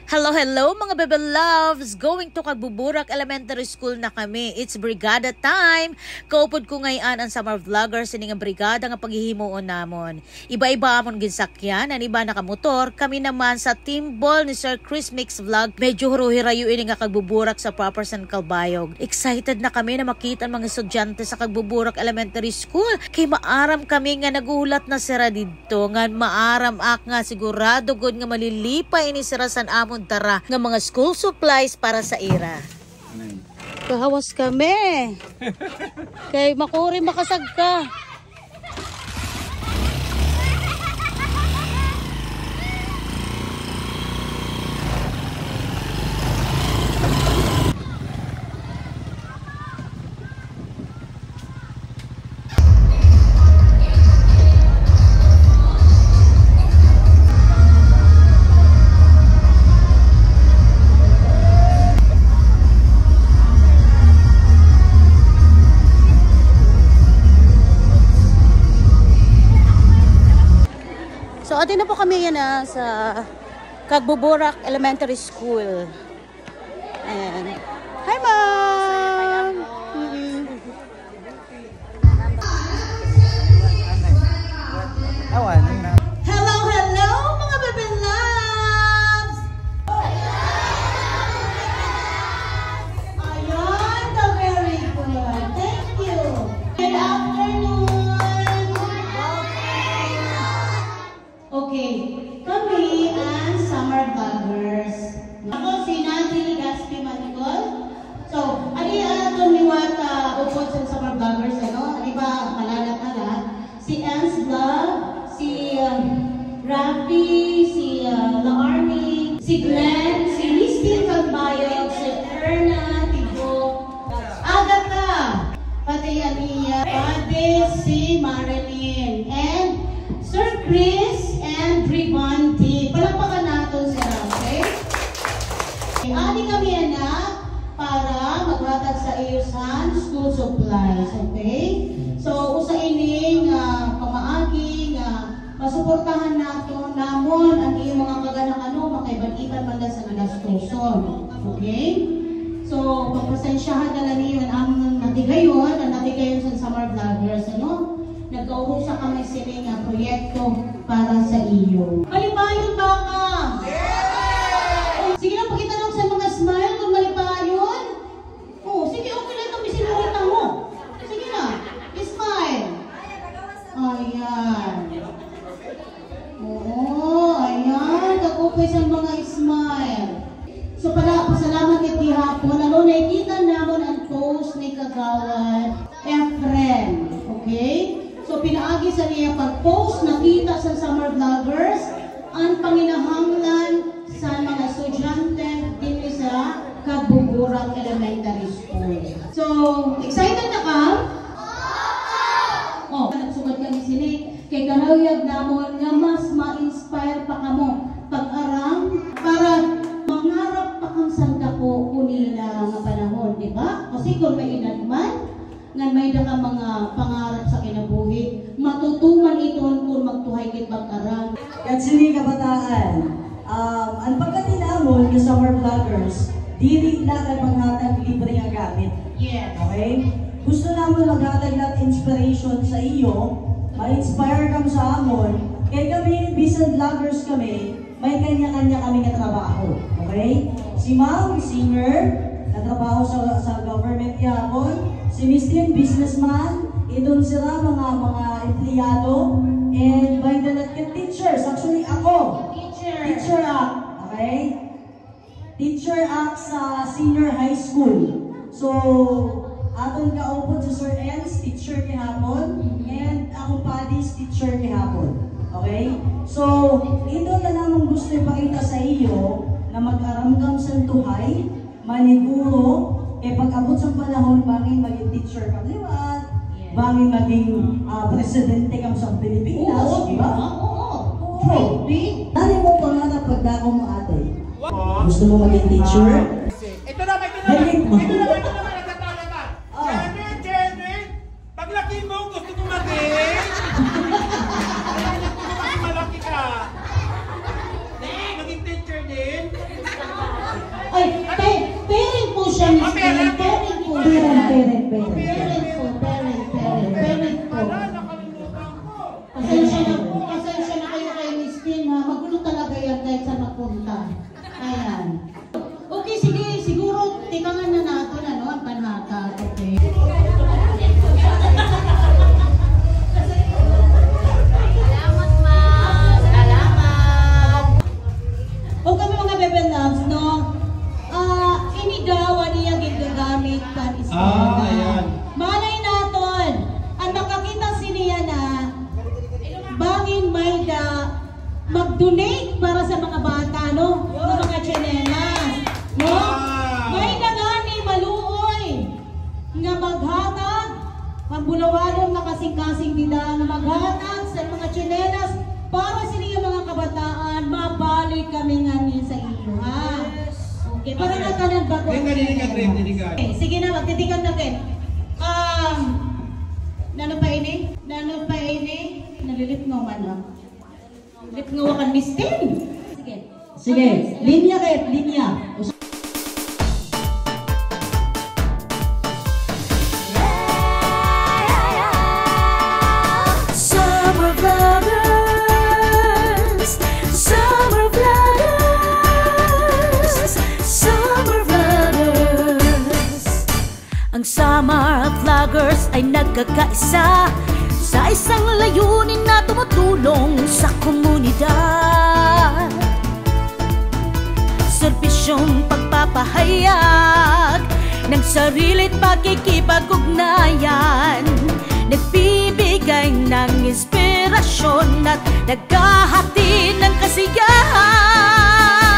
Hello, hello mga bebe loves! Going to Kagbuburak Elementary School na kami. It's brigada time! Kaupod ko ngayon ang summer vloggers ini nga brigada nga paghihimuon namon. Iba-iba amon ginsakyan, ang iba nakamotor. Kami naman sa team ball ni Sir Chris Mix Vlog. Medyo huro-hirayo ini nga Kagbuburak sa Proper San Calbayog. Excited na kami na makita ang mga estudyante sa Kagbuburak Elementary School. Kay maaram kami nga nagulat na sira dito. Nga maaram ak nga sigurado good nga malilipay ini sira san amon tara nga mga school supplies para sa ira. Kahawas kami. Kay makuri makasag ka. So, atin na po kami yan sa Kagbuburak Elementary School. And, hi, Mom! Hello, hello, mga baby loves! Ayan, very good. Thank you. Good afternoon. Okay, kami ang summer vloggers. Ako si Nancy Gaspi Manicol. So, ani aton liwat upod sa summer vloggers, ano? Ani ba malalat-alat? Si Ans Vlog, si Rafi, si Laarni, si Glenn, si Listin Calbayog, si Erna, Tigo, Agatha, pati Ania, pati si Marilyn, and Sir Chris and Rivanti. Palakpakan natin sila, okay? Ani kami anak para maghatag sa iyo sa school supplies, okay? So, usa ining pamaagi nga masuportahan nato namon ang iyong mga kaganak-ano makaiban-iban man sa nagastuson, okay? So, pagpasensyahan na lang niyo ang natigayon sa summer vloggers, ano? Nagkaurusa kami sining proyekto para sa iyo. Malipayon ba ka? Yeah! Sige na, pakita lang sa mga smile kung malipayon. Oh, sige, okay lang itong bisinurita mo. Sige na, smile. Ayan. Oo, ayan. Kakupay sa mga smile. So, pasalamat kay gihapon. Ano, nakikita namon ang post ni Kagawad Efren. Okay? So, pinaagi sa niya pag-post, nakita sa summer vloggers, ang panginahanglan sa mga estudyante din sa Kagbuburak Elementary School. So, excited na ka? Oh, nagsugat kami sini. Kay karayag namon nga mas ma-inspire pa kamo pag-aram para mangarap pa kang sanda ko kunila nga panahon, di ba? Kasi kung may edad man, nga may ka mga pangarap sa kinabuhi, matutuman iton kung magtuhay kit pag-aram. At sini kabataan, ang pagkatinamon ng summer vloggers, dili na kay panghatag libre nga gamit. Yes. Okay? Gusto namin maghatag natin inspiration sa iyo, ma-inspire kami sa amon, kaya kami, bisan vloggers kami, may kanya-kanya kami nga trabaho. Okay? Si Ma'am, singer, natrabaho sa government yapon. Si Mr. businessman, idon sila mga empleyado, and by the teachers, actually ako, teacher act, okay? Teacher act sa senior high school. So, aton kaupod sa Sir Ens, teacher kihapon, and ako Paddy's teacher kihapon. Okay? So, ito na namang gusto ipakita sa iyo na mag-aramdam sa tuhay, maniguro, pag-abot sa panahon, bangin maging teacher ka liwat, bangin maging presidente ka sa Pilipinas, di ba? Oo. Ano mo pangarap pagdako mo ate? Gusto mo maging teacher? Ito na, nagtatala ka. Jenny, paglaki mo, gusto mo maging? Gusto mo maging malaki ka? Maging teacher din? Parent po. Wala, nakalimutan ko. Pasensya na kayo kay Miss Tin, ha? Magulo talaga yan kahit saan mapunta. Ayan. Okay, sige. Siguro, tikangan na natin, ano, ang panhata. Okay. Salamat, ma'am. Salamat. Okay, mga bebe loves, no? Inidawa niya ginagamit pan istorya. Ayan. Malay naton, ang makakita siniya na bangin may mag-donate para sa mga bata, no? Ng mga tsinelas, no? May nga ni maluoy nga maghatag, pambulawanon na kasing-kasing bida nga maghatag sa mga tsinelas para siniya mga kabataan, mabalik kami nga ni sa iyo, ha? Okay, para natanan ba ko? Dinigan. Okay, sige na, magtitigan natin. Nano pa ini? Nalilipngaw man lang. Lipngaw kan Miss Tin. Sige. Sige, linya kayo, linya. Summer vloggers, summer vloggers, summer vloggers. Ang summer vloggers ay nagkakaisa sa isang layunin na tumutulong sa komunidad. Serbisyong pagpapahayag ng sarili't pakikipag-ugnayan, nagbibigay ng inspirasyon at naghahatid ng kasiyahan.